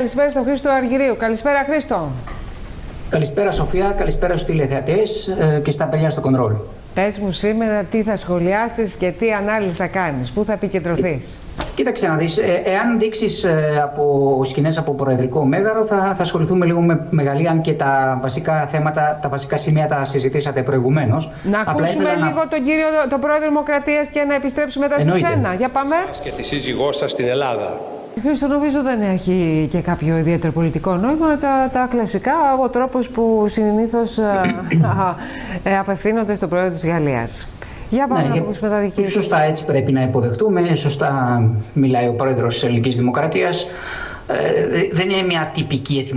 Καλησπέρα στον Χρήστο Αργυρίου. Καλησπέρα, Χρήστο. Καλησπέρα, Σοφία. Καλησπέρα στους τηλεθεατές και στα παιδιά στο κοντρόλ. Πες μου σήμερα τι θα σχολιάσεις και τι ανάλυση θα κάνεις, πού θα επικεντρωθείς. Κοίταξε να δεις, εάν δείξεις από σκηνές από προεδρικό μέγαρο, θα ασχοληθούμε λίγο με Γαλλία, αν και τα βασικά θέματα, τα βασικά σημεία τα συζητήσατε προηγουμένως. Να ακούσουμε λίγο τον πρόεδρο Δημοκρατίας και να επιστρέψουμε μετά σε σένα. Για πάμε. Και τη σύζυγό σας στην Ελλάδα. Χρήστο, νομίζω δεν έχει και κάποιο ιδιαίτερο πολιτικό νόημα. Τα κλασικά, ο τρόπος που συνήθως απευθύνονται στον πρόεδρο της Γαλλίας. Για πάμε να ακούσουμε τα δική σου. Σωστά, έτσι πρέπει να υποδεχτούμε. Σωστά μιλάει ο πρόεδρος της Ελληνικής Δημοκρατίας. Δεν είναι μια τυπική,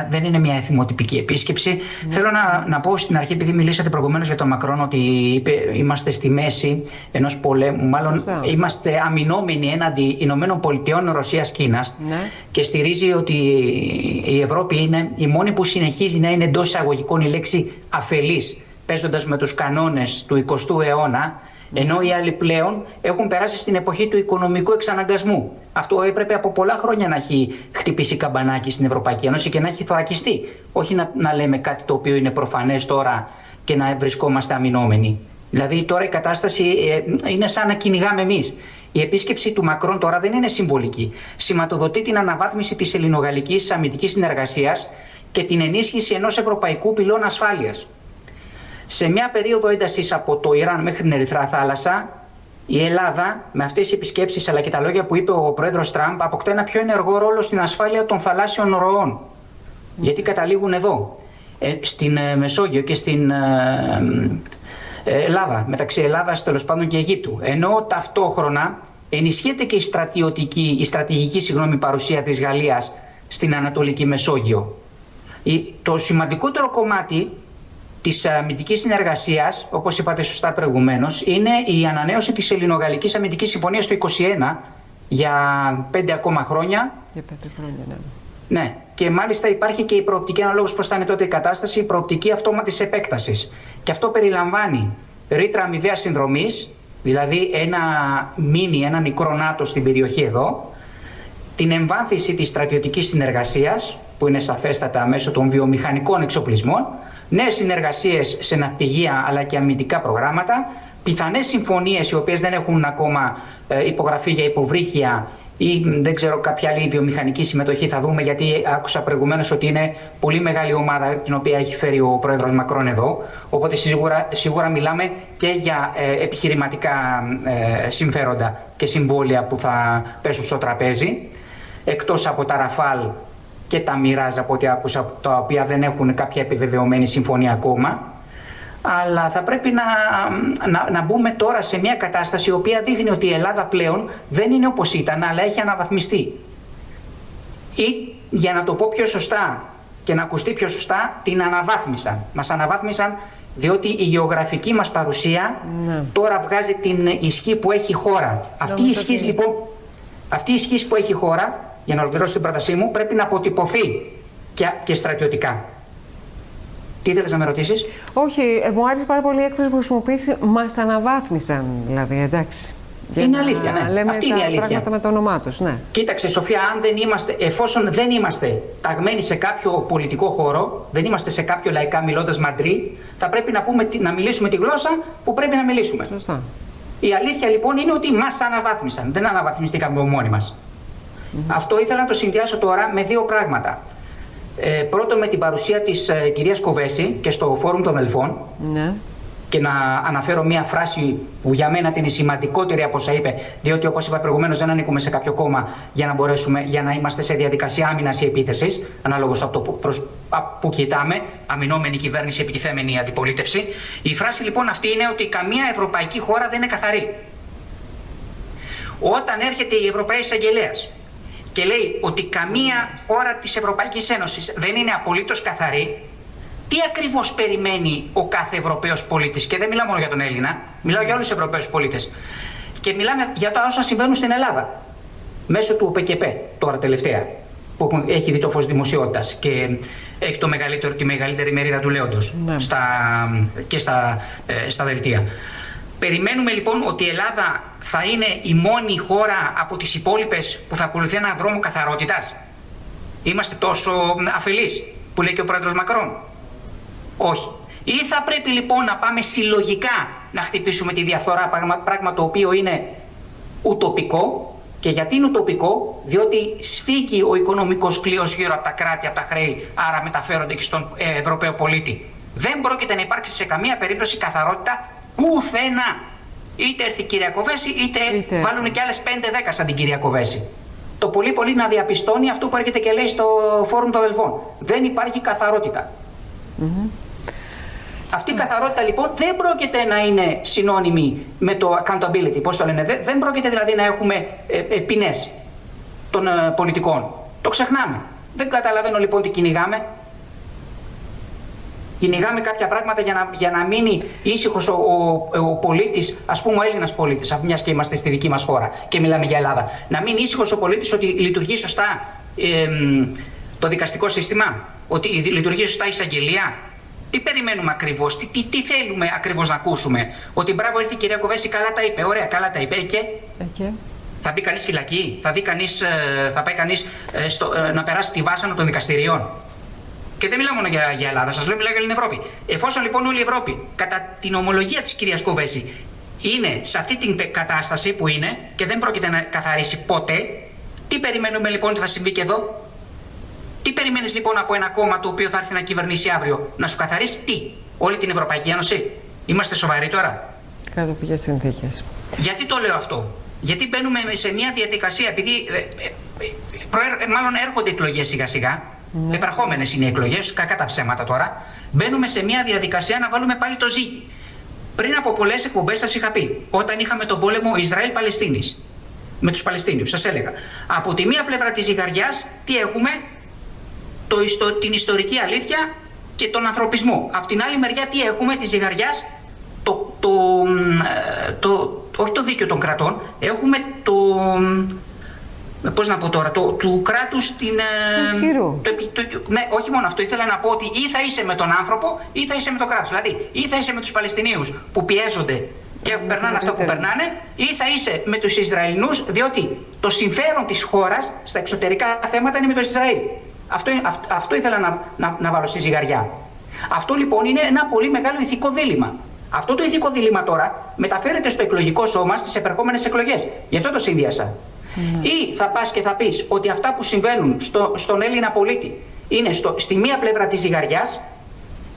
δεν είναι μια εθιμοτυπική επίσκεψη. Θέλω να πω στην αρχή, επειδή μιλήσατε προηγουμένως για τον Μακρόν, ότι είπε είμαστε στη μέση ενός πολέμου, μάλλον είμαστε αμυνόμενοι έναντι Ηνωμένων Πολιτειών, Ρωσίας, Κίνας, και στηρίζει ότι η Ευρώπη είναι η μόνη που συνεχίζει να είναι εντός εισαγωγικών η λέξη αφελής, παίζοντας με τους κανόνες του 20ου αιώνα, ενώ οι άλλοι πλέον έχουν περάσει στην εποχή του οικονομικού εξαναγκασμού. Αυτό έπρεπε από πολλά χρόνια να έχει χτυπήσει καμπανάκι στην Ευρωπαϊκή Ένωση και να έχει θωρακιστεί. Όχι να λέμε κάτι το οποίο είναι προφανές τώρα και να βρισκόμαστε αμυνόμενοι. Δηλαδή τώρα η κατάσταση είναι σαν να κυνηγάμε εμείς. Η επίσκεψη του Μακρόν τώρα δεν είναι συμβολική. Σηματοδοτεί την αναβάθμιση της ελληνογαλλικής αμυντικής συνεργασίας και την ενίσχυση ενός ευρωπαϊκού πυλώνα ασφάλειας. Σε μια περίοδο έντασης από το Ιράν μέχρι την Ερυθρά θάλασσα, η Ελλάδα, με αυτές τις επισκέψεις αλλά και τα λόγια που είπε ο πρόεδρος Τραμπ, αποκτά ένα πιο ενεργό ρόλο στην ασφάλεια των θαλάσσιων ροών. Γιατί καταλήγουν εδώ, στην Μεσόγειο και στην Ελλάδα, μεταξύ Ελλάδας τέλος πάντων και Αιγύπτου. Ενώ ταυτόχρονα ενισχύεται και η στρατηγική παρουσία της Γαλλίας στην Ανατολική Μεσόγειο. Το σημαντικότερο κομμάτι της αμυντικής συνεργασίας, όπως είπατε σωστά προηγουμένως, είναι η ανανέωση της Ελληνογαλλικής Αμυντικής Συμφωνίας το 2021 για 5 ακόμα χρόνια. Για 5 χρόνια, ναι. Ναι, και μάλιστα υπάρχει και η προοπτική, αναλόγως πώς θα είναι τότε η κατάσταση, η προοπτική αυτόματης επέκτασης. Και αυτό περιλαμβάνει ρήτρα αμοιβαίας συνδρομής, δηλαδή ένα μικρό ΝΑΤΟ στην περιοχή εδώ, την εμβάθυνση της στρατιωτικής συνεργασίας, που είναι σαφέστατα μέσω των βιομηχανικών εξοπλισμών, νέες συνεργασίες σε ναυπηγεία αλλά και αμυντικά προγράμματα, πιθανές συμφωνίες οι οποίες δεν έχουν ακόμα υπογραφεί για υποβρύχια ή δεν ξέρω κάποια άλλη βιομηχανική συμμετοχή. Θα δούμε, γιατί άκουσα προηγουμένως ότι είναι πολύ μεγάλη ομάδα την οποία έχει φέρει ο πρόεδρος Μακρόν εδώ. Οπότε σίγουρα μιλάμε και για επιχειρηματικά συμφέροντα και συμβόλαια που θα πέσουν στο τραπέζι, εκτός από τα Ραφάλ και τα Μιράζ, από ό,τι άκουσα, τα οποία δεν έχουν κάποια επιβεβαιωμένη συμφωνία ακόμα. Αλλά θα πρέπει να μπούμε τώρα σε μια κατάσταση η οποία δείχνει ότι η Ελλάδα πλέον δεν είναι όπως ήταν, αλλά έχει αναβαθμιστεί. Ή, για να το πω πιο σωστά και να ακουστεί πιο σωστά, την αναβάθμισαν. Μας αναβάθμισαν διότι η γεωγραφική μας παρουσία τώρα βγάζει την ισχύ που έχει η χώρα. Αυτή η ισχύ που έχει η χώρα, για να ολοκληρώσω την πρότασή μου, πρέπει να αποτυπωθεί και στρατιωτικά. Τι ήθελες να με ρωτήσεις? Όχι, μου άρεσε πάρα πολύ η έκφραση που χρησιμοποιήσει. Μας αναβάθμισαν, δηλαδή, εντάξει. Είναι αλήθεια, ναι. Λέμε αυτή είναι η αλήθεια. Πράγματα με το όνομά τους, ναι. Κοίταξε, Σοφία, εφόσον δεν είμαστε ταγμένοι σε κάποιο πολιτικό χώρο, δεν είμαστε σε κάποιο λαϊκά μιλώντας μαντρί, θα πρέπει να μιλήσουμε τη γλώσσα που πρέπει να μιλήσουμε. Σωστά. Η αλήθεια λοιπόν είναι ότι μας αναβάθμισαν. Δεν αναβαθμιστήκαμε μόνοι μας. Αυτό ήθελα να το συνδυάσω τώρα με δύο πράγματα. Πρώτο, με την παρουσία της κυρίας Κοβέση και στο Φόρουμ των Δελφών. Ναι. Και να αναφέρω μία φράση που για μένα είναι σημαντικότερη από όσα είπε, διότι όπως είπα προηγουμένως δεν ανήκουμε σε κάποιο κόμμα για να είμαστε σε διαδικασία άμυνας ή επίθεσης, ανάλογως από το που κοιτάμε, αμυνόμενη κυβέρνηση, επιτιθέμενη αντιπολίτευση. Η φράση λοιπόν αυτή είναι ότι καμία ευρωπαϊκή χώρα δεν είναι καθαρή. Όταν έρχεται η Ευρωπαϊκή Εισαγγελέας και λέει ότι καμία χώρα της Ευρωπαϊκής Ένωσης δεν είναι απολύτως καθαρή, τι ακριβώς περιμένει ο κάθε Ευρωπαίος πολίτης? Και δεν μιλάω μόνο για τον Έλληνα, μιλάω για όλους τους Ευρωπαίους πολίτες. Και μιλάμε για τα όσα συμβαίνουν στην Ελλάδα, μέσω του ΟΠΚΠ τώρα τελευταία, που έχει δει το φως δημοσιότητας και έχει τη μεγαλύτερη μερίδα του λέοντος και στα δελτία. Περιμένουμε λοιπόν ότι η Ελλάδα θα είναι η μόνη χώρα από τις υπόλοιπες που θα ακολουθεί έναν δρόμο καθαρότητας. Είμαστε τόσο αφελείς που λέει και ο πρόεδρος Μακρόν? Όχι. Ή θα πρέπει λοιπόν να πάμε συλλογικά να χτυπήσουμε τη διαφθορά, πράγμα το οποίο είναι ουτοπικό. Και γιατί είναι ουτοπικό? Διότι σφίγγει ο οικονομικός κλείος γύρω από τα κράτη, από τα χρέη, άρα μεταφέρονται και στον Ευρωπαίο πολίτη. Δεν πρόκειται να υπάρξει σε καμία περίπτωση καθαρότητα πουθενά. Είτε έρθει η κυρία Κοβέση, είτε βάλουν και άλλες 5-10 σαν την κυρία Κοβέση. Το πολύ πολύ να διαπιστώνει αυτό που έρχεται και λέει στο Φόρουμ των Αδελφών. Δεν υπάρχει καθαρότητα. Αυτή η καθαρότητα λοιπόν δεν πρόκειται να είναι συνώνυμη με το accountability. Πώς το λένε? Δεν πρόκειται δηλαδή να έχουμε ποινές των πολιτικών. Το ξεχνάμε. Δεν καταλαβαίνω λοιπόν τι κυνηγάμε. Κυνηγάμε κάποια πράγματα για να μείνει ήσυχος ο πολίτης, ας πούμε ο Έλληνας πολίτης, μιας και είμαστε στη δική μας χώρα και μιλάμε για Ελλάδα. Να μείνει ήσυχος ο πολίτης ότι λειτουργεί σωστά το δικαστικό σύστημα, ότι λειτουργεί σωστά η εισαγγελία. Τι περιμένουμε ακριβώς, τι θέλουμε ακριβώς να ακούσουμε? Ότι μπράβο, ήρθε η κυρία Κοβέση, καλά τα είπε, ωραία, καλά τα είπε και... Θα μπει κανείς φυλακή, θα πάει κανείς να περάσει τη βάσανο των δικαστηριών? Και δεν μιλάω μόνο για Ελλάδα, σας λέω, μιλάω για την Ευρώπη. Εφόσον λοιπόν όλη η Ευρώπη, κατά την ομολογία της κυρίας Κοβέση, είναι σε αυτή την κατάσταση που είναι και δεν πρόκειται να καθαρίσει ποτέ, τι περιμένουμε λοιπόν ότι θα συμβεί και εδώ? Τι περιμένεις λοιπόν από ένα κόμμα το οποίο θα έρθει να κυβερνήσει αύριο? Να σου καθαρίσει τι? Όλη την Ευρωπαϊκή Ένωση? Είμαστε σοβαροί τώρα? Κάτω από ποιες συνθήκες? Γιατί το λέω αυτό? Γιατί μπαίνουμε σε μια διαδικασία, επειδή μάλλον έρχονται εκλογές σιγά σιγά, επερχόμενες είναι οι εκλογές, κακά τα ψέματα τώρα, μπαίνουμε σε μια διαδικασία να βάλουμε πάλι το ζύγι. Πριν από πολλές εκπομπές σας είχα πει, όταν είχαμε τον πόλεμο Ισραήλ-Παλαιστίνης, με τους Παλαιστίνιους, σας έλεγα, από τη μία πλευρά της ζυγαριάς τι έχουμε? Την ιστορική αλήθεια και τον ανθρωπισμό. Από την άλλη μεριά τι έχουμε της ζυγαριάς? Όχι το δίκαιο των κρατών, έχουμε πώς να πω τώρα, του κράτους ναι, όχι μόνο αυτό, ήθελα να πω ότι ή θα είσαι με τον άνθρωπο ή θα είσαι με το κράτος. Δηλαδή ή θα είσαι με τους Παλαιστινίους που πιέζονται και περνάνε αυτό που περνάνε, ή θα είσαι με τους Ισραηλινούς, διότι το συμφέρον της χώρας στα εξωτερικά θέματα είναι με το Ισραήλ. Αυτό ήθελα να βάλω στη ζυγαριά. Αυτό λοιπόν είναι ένα πολύ μεγάλο ηθικό δίλημμα. Αυτό το ηθικό δίλημμα τώρα μεταφέρεται στο εκλογικό σώμα στις επερχόμενες εκλογές. Γι' αυτό το συνδυάσα. Ή θα πας και θα πεις ότι αυτά που συμβαίνουν στον Έλληνα πολίτη είναι στη μία πλευρά της ζυγαριάς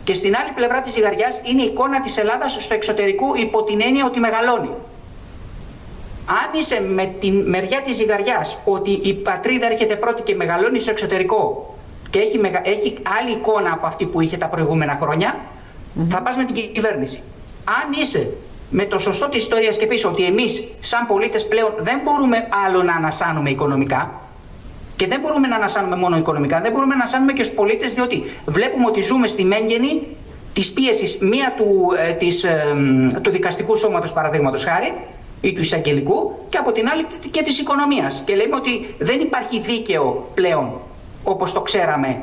και στην άλλη πλευρά της ζυγαριάς είναι η εικόνα της Ελλάδας στο εξωτερικό υπό την έννοια ότι μεγαλώνει. Αν είσαι με τη μεριά της ζυγαριάς ότι η πατρίδα έρχεται πρώτη και μεγαλώνει στο εξωτερικό και έχει άλλη εικόνα από αυτή που είχε τα προηγούμενα χρόνια, θα πας με την κυβέρνηση. Αν είσαι με το σωστό της ιστορίας και πεις ότι εμείς σαν πολίτες πλέον δεν μπορούμε άλλο να ανασάνουμε οικονομικά, και δεν μπορούμε να ανασάνουμε μόνο οικονομικά, δεν μπορούμε να ανασάνουμε και ως πολίτες, διότι βλέπουμε ότι ζούμε στη μέγενη της πίεσης μία του δικαστικού σώματος παραδείγματος χάρη, ή του εισαγγελικού, και από την άλλη και της οικονομίας. Και λέμε ότι δεν υπάρχει δίκαιο πλέον όπως το ξέραμε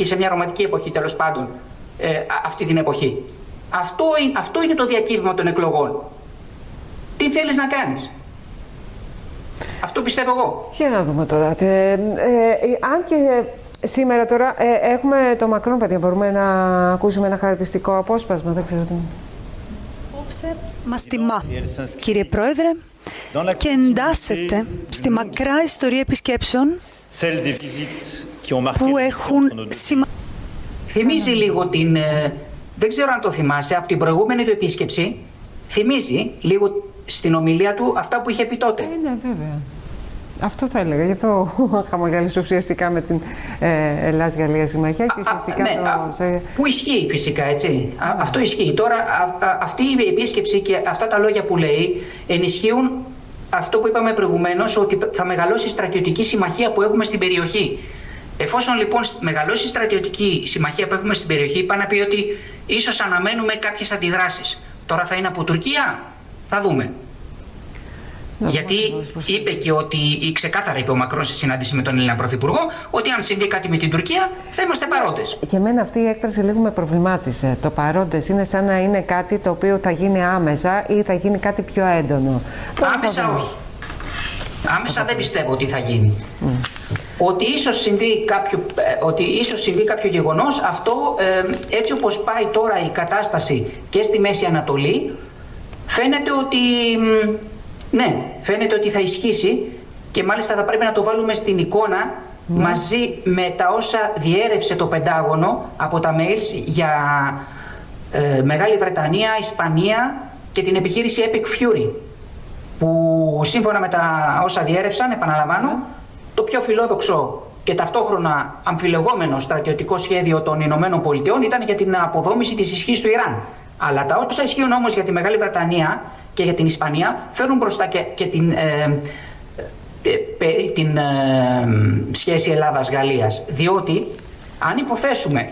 σε μια ρομαντική εποχή, τέλος πάντων, αυτή την εποχή. Αυτό είναι το διακύβημα των εκλογών. Τι θέλεις να κάνεις? Αυτό πιστεύω εγώ. Για να δούμε τώρα. Αν και σήμερα τώρα έχουμε το Μακρόν, παιδιά, μπορούμε να ακούσουμε ένα χαρακτηριστικό απόσπασμα, δεν ξέρω τι. Απόψε μας τιμά, κύριε Πρόεδρε, και εντάσσεται στη μακρά ιστορία επισκέψεων που έχουν σημασία. Θυμίζει λίγο την... Δεν ξέρω αν το θυμάσαι, από την προηγούμενη του επίσκεψη, θυμίζει λίγο στην ομιλία του αυτά που είχε πει τότε. Ναι, βέβαια. Αυτό θα έλεγα. Γι' αυτό χαμογέλασε ουσιαστικά με την Ελλάς-Γαλλία συμμαχία και ουσιαστικά που ισχύει φυσικά, έτσι. Αυτό ισχύει. Τώρα αυτή η επίσκεψη και αυτά τα λόγια που λέει ενισχύουν αυτό που είπαμε προηγουμένως, ότι θα μεγαλώσει η στρατιωτική συμμαχία που έχουμε στην περιοχή. Εφόσον λοιπόν μεγαλώσει η στρατιωτική συμμαχία που έχουμε στην περιοχή, είπα να πει ότι ίσως αναμένουμε κάποιες αντιδράσεις. Τώρα θα είναι από Τουρκία, θα δούμε. Γιατί είπε και ότι, ξεκάθαρα είπε ο Μακρόν σε συνάντηση με τον Έλληνα Πρωθυπουργό, ότι αν συμβεί κάτι με την Τουρκία θα είμαστε παρόντες. Και εμένα αυτή η έκφραση λίγο με προβλημάτισε. Το παρόντες είναι σαν να είναι κάτι το οποίο θα γίνει άμεσα ή θα γίνει κάτι πιο έντονο. Άμεσα όχι. Άμεσα δεν πιστεύω ότι θα γίνει. ότι ίσως συμβεί κάποιο γεγονός. Αυτό, έτσι όπως πάει τώρα η κατάσταση και στη Μέση Ανατολή, φαίνεται ότι θα ισχύσει, και μάλιστα θα πρέπει να το βάλουμε στην εικόνα μαζί με τα όσα διέρευσε το Πεντάγωνο από τα mails για Μεγάλη Βρετανία, Ισπανία και την επιχείρηση Epic Fury, που σύμφωνα με τα όσα διέρευσαν, επαναλαμβάνω, το πιο φιλόδοξο και ταυτόχρονα αμφιλεγόμενο στρατιωτικό σχέδιο των Ηνωμένων Πολιτειών ήταν για την αποδόμηση της ισχύς του Ιράν. Αλλά τα όσα ισχύουν όμως για τη Μεγάλη Βρετανία και για την Ισπανία φέρνουν μπροστά και την σχέση Ελλάδας-Γαλλίας. Διότι αν υποθέσουμε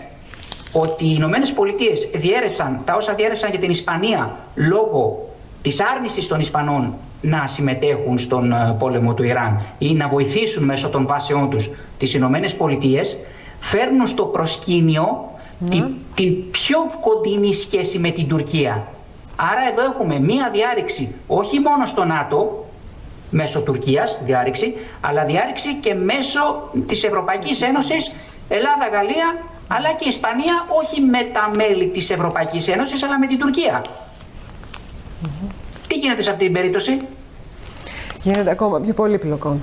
ότι οι Ηνωμένες Πολιτείες διέρευσαν τα όσα διέρευσαν για την Ισπανία λόγω της άρνησης των Ισπανών να συμμετέχουν στον πόλεμο του Ιράν ή να βοηθήσουν μέσω των βάσεών τους τις Ηνωμένες Πολιτείες, φέρνουν στο προσκήνιο την πιο κοντινή σχέση με την Τουρκία. Άρα εδώ έχουμε μία διάρρηξη όχι μόνο στο ΝΑΤΟ, μέσω Τουρκίας διάρρηξη, αλλά διάρρηξη και μέσω της Ευρωπαϊκής Ένωσης, Ελλάδα, Γαλλία, αλλά και Ισπανία, όχι με τα μέλη της Ευρωπαϊκής Ένωσης, αλλά με την Τουρκία. Τι γίνεται σε αυτή την περίπτωση? Γίνεται ακόμα πιο πολύπλοκο.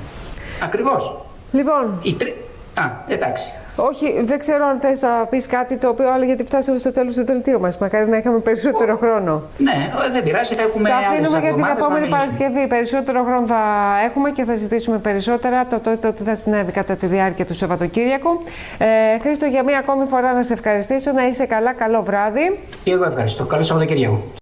Ακριβώς. Λοιπόν. Εντάξει. Όχι, δεν ξέρω αν θες να πεις κάτι το οποίο άλλο, γιατί φτάσαμε στο τέλος του δελτίου μας. Μακάρι να είχαμε περισσότερο χρόνο. Ναι, δεν πειράζει, θα έχουμε άλλες εβδομάδες. Τα αφήνουμε για την επόμενη να Παρασκευή. Περισσότερο χρόνο θα έχουμε και θα ζητήσουμε περισσότερα. Το τι θα συνέβη κατά τη διάρκεια του Σαββατοκύριακου. Χρήστο, για μία ακόμη φορά να σε ευχαριστήσω. Να είσαι καλά, καλό βράδυ. Και εγώ ευχαριστώ. Καλό Σαββατοκύριακο.